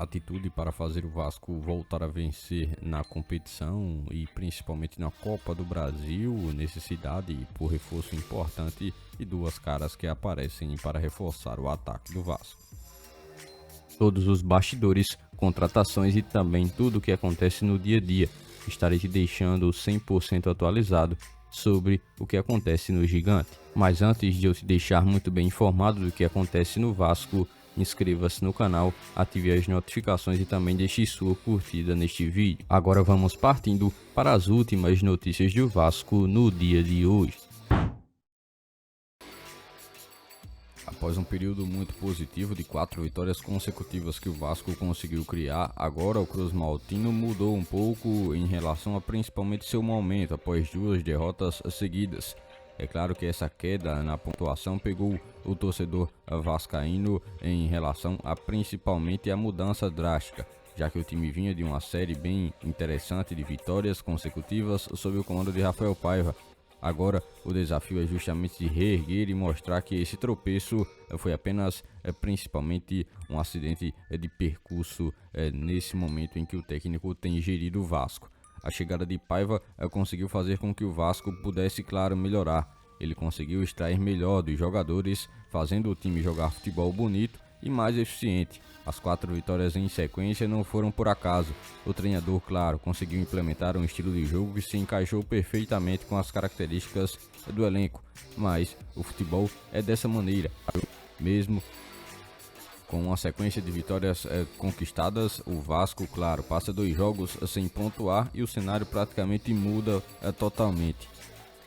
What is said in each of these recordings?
atitude para fazer o Vasco voltar a vencer na competição e principalmente na Copa do Brasil, necessidade por reforço importante e duas caras que aparecem para reforçar o ataque do Vasco. Todos os bastidores, contratações e também tudo o que acontece no dia a dia, estarei te deixando 100% atualizado sobre o que acontece no Gigante. Mas antes de eu te deixar muito bem informado do que acontece no Vasco, inscreva-se no canal, ative as notificações e também deixe sua curtida neste vídeo. Agora vamos partindo para as últimas notícias do Vasco no dia de hoje. Após um período muito positivo de 4 vitórias consecutivas que o Vasco conseguiu criar, agora o Cruz Maltino mudou um pouco em relação a principalmente seu momento após 2 derrotas seguidas. É claro que essa queda na pontuação pegou o torcedor vascaíno em relação a principalmente a mudança drástica, já que o time vinha de uma série bem interessante de vitórias consecutivas sob o comando de Rafael Paiva. Agora o desafio é justamente de reerguer e mostrar que esse tropeço foi apenas principalmente um acidente de percurso nesse momento em que o técnico tem gerido o Vasco. A chegada de Paiva conseguiu fazer com que o Vasco pudesse, claro, melhorar. Ele conseguiu extrair melhor dos jogadores, fazendo o time jogar futebol bonito e mais eficiente. As 4 vitórias em sequência não foram por acaso. O treinador, claro, conseguiu implementar um estilo de jogo que se encaixou perfeitamente com as características do elenco. Mas o futebol é dessa maneira. Mesmo com uma sequência de vitórias conquistadas, o Vasco, claro, passa 2 jogos sem pontuar e o cenário praticamente muda totalmente.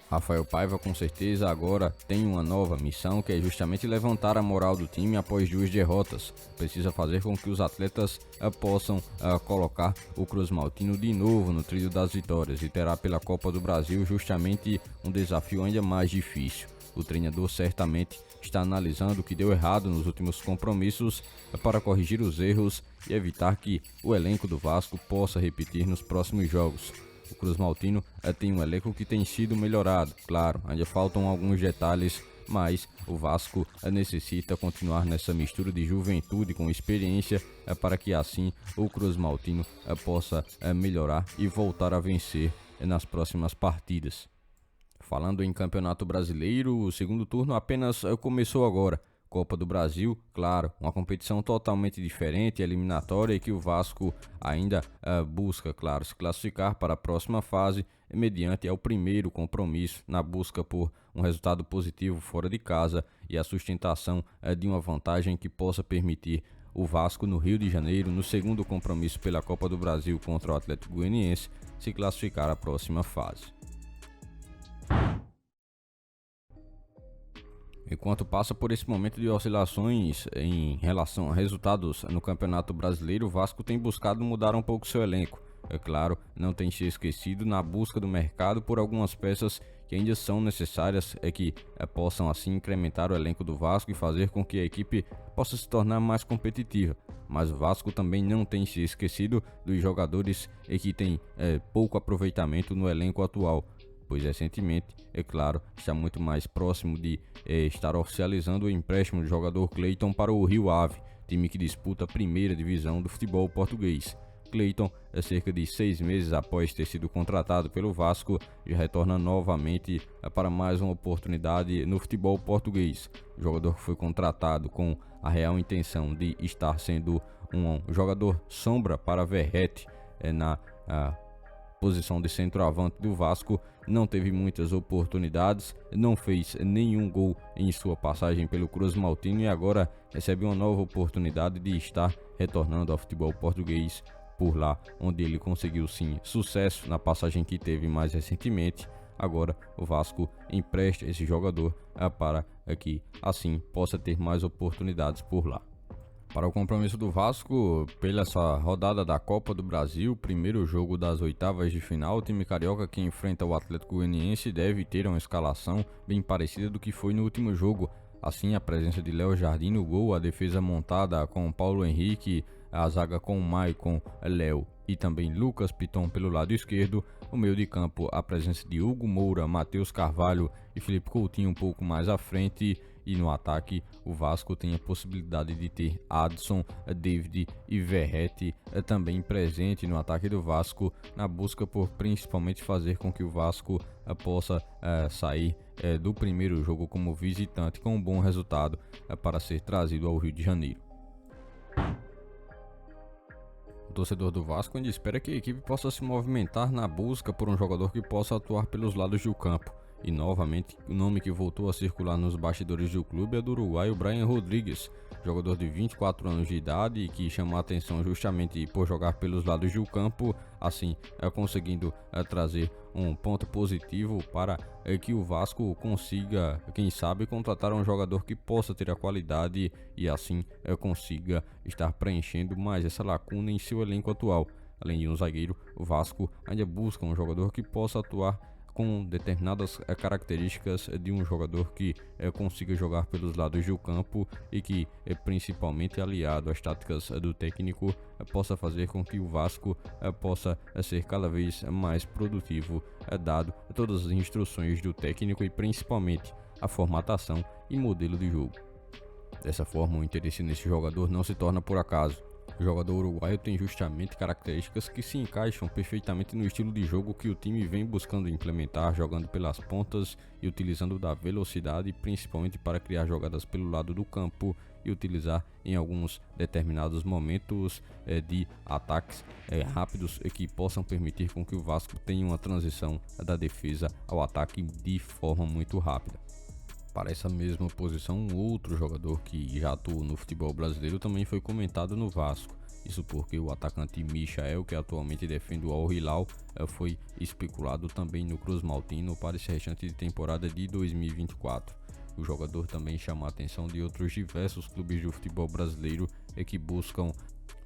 Rafael Paiva com certeza agora tem uma nova missão, que é justamente levantar a moral do time após 2 derrotas. Precisa fazer com que os atletas possam colocar o Cruz Maltino de novo no trilho das vitórias e terá pela Copa do Brasil justamente um desafio ainda mais difícil. O treinador certamente está analisando o que deu errado nos últimos compromissos para corrigir os erros e evitar que o elenco do Vasco possa repetir nos próximos jogos. O Cruz Maltino tem um elenco que tem sido melhorado, claro, ainda faltam alguns detalhes, mas o Vasco necessita continuar nessa mistura de juventude com experiência para que assim o Cruz Maltino possa melhorar e voltar a vencer nas próximas partidas. Falando em Campeonato Brasileiro, o segundo turno apenas começou agora. Copa do Brasil, claro, uma competição totalmente diferente, eliminatória, e que o Vasco ainda busca, claro, se classificar para a próxima fase, mediante ao primeiro compromisso na busca por um resultado positivo fora de casa e a sustentação de uma vantagem que possa permitir o Vasco no Rio de Janeiro, no segundo compromisso pela Copa do Brasil contra o Atlético Goianiense, se classificar à próxima fase. Enquanto passa por esse momento de oscilações em relação a resultados no Campeonato Brasileiro, o Vasco tem buscado mudar um pouco seu elenco. É claro, não tem se esquecido na busca do mercado por algumas peças que ainda são necessárias que possam assim incrementar o elenco do Vasco e fazer com que a equipe possa se tornar mais competitiva. Mas o Vasco também não tem se esquecido dos jogadores que têm pouco aproveitamento no elenco atual, pois recentemente, é claro, está muito mais próximo de estar oficializando o empréstimo do jogador Cleiton para o Rio Ave, time que disputa a primeira divisão do futebol português. Cleiton, cerca de 6 meses após ter sido contratado pelo Vasco, já retorna novamente para mais uma oportunidade no futebol português. O jogador foi contratado com a real intenção de estar sendo um jogador sombra para Verratti na posição de centroavante do Vasco. Não teve muitas oportunidades, não fez nenhum gol em sua passagem pelo Cruz Maltino e agora recebe uma nova oportunidade de estar retornando ao futebol português por lá, onde ele conseguiu sim sucesso na passagem que teve mais recentemente. Agora o Vasco empresta esse jogador para que assim possa ter mais oportunidades por lá. Para o compromisso do Vasco, pela essa rodada da Copa do Brasil, primeiro jogo das oitavas de final, o time carioca que enfrenta o Atlético Goianiense deve ter uma escalação bem parecida do que foi no último jogo. Assim, a presença de Léo Jardim no gol, a defesa montada com Paulo Henrique, a zaga com Maicon, Léo e também Lucas Piton pelo lado esquerdo, o meio de campo, a presença de Hugo Moura, Matheus Carvalho e Felipe Coutinho um pouco mais à frente, E no ataque, o Vasco tem a possibilidade de ter Adson, David e Verratti também presente no ataque do Vasco, na busca por principalmente fazer com que o Vasco possa sair do primeiro jogo como visitante com um bom resultado para ser trazido ao Rio de Janeiro. O torcedor do Vasco ainda espera que a equipe possa se movimentar na busca por um jogador que possa atuar pelos lados do campo. E novamente, o nome que voltou a circular nos bastidores do clube é do uruguaio Brian Rodrigues, jogador de 24 anos de idade e que chamou a atenção justamente por jogar pelos lados do campo, assim conseguindo trazer um ponto positivo para que o Vasco consiga, quem sabe, contratar um jogador que possa ter a qualidade e assim consiga estar preenchendo mais essa lacuna em seu elenco atual. Além de um zagueiro, o Vasco ainda busca um jogador que possa atuar com determinadas características de um jogador que consiga jogar pelos lados do campo e que, principalmente aliado às táticas do técnico, possa fazer com que o Vasco possa ser cada vez mais produtivo, dado todas as instruções do técnico e principalmente a formatação e modelo de jogo. Dessa forma, o interesse nesse jogador não se torna por acaso. O jogador uruguaio tem justamente características que se encaixam perfeitamente no estilo de jogo que o time vem buscando implementar, jogando pelas pontas e utilizando da velocidade, principalmente para criar jogadas pelo lado do campo e utilizar em alguns determinados momentos de ataques rápidos que possam permitir com que o Vasco tenha uma transição da defesa ao ataque de forma muito rápida. Para essa mesma posição, um outro jogador que já atuou no futebol brasileiro também foi comentado no Vasco. Isso porque o atacante Michael, que atualmente defende o Al Hilal, foi especulado também no Cruz Maltino para esse restante de temporada de 2024. O jogador também chama a atenção de outros diversos clubes do futebol brasileiro que buscam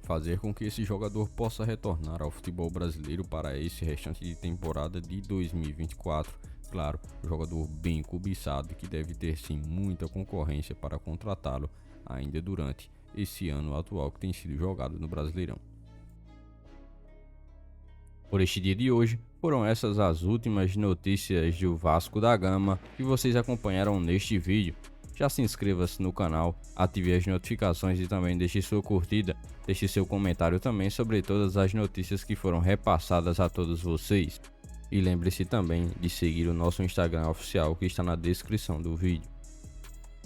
fazer com que esse jogador possa retornar ao futebol brasileiro para esse restante de temporada de 2024. Claro, jogador bem cobiçado que deve ter sim muita concorrência para contratá-lo ainda durante esse ano atual que tem sido jogado no Brasileirão. Por este dia de hoje, foram essas as últimas notícias do Vasco da Gama que vocês acompanharam neste vídeo. Já se inscreva-se no canal, ative as notificações e também deixe sua curtida, deixe seu comentário também sobre todas as notícias que foram repassadas a todos vocês. E lembre-se também de seguir o nosso Instagram oficial que está na descrição do vídeo.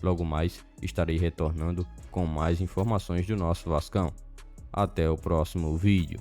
Logo mais estarei retornando com mais informações do nosso Vascão. Até o próximo vídeo.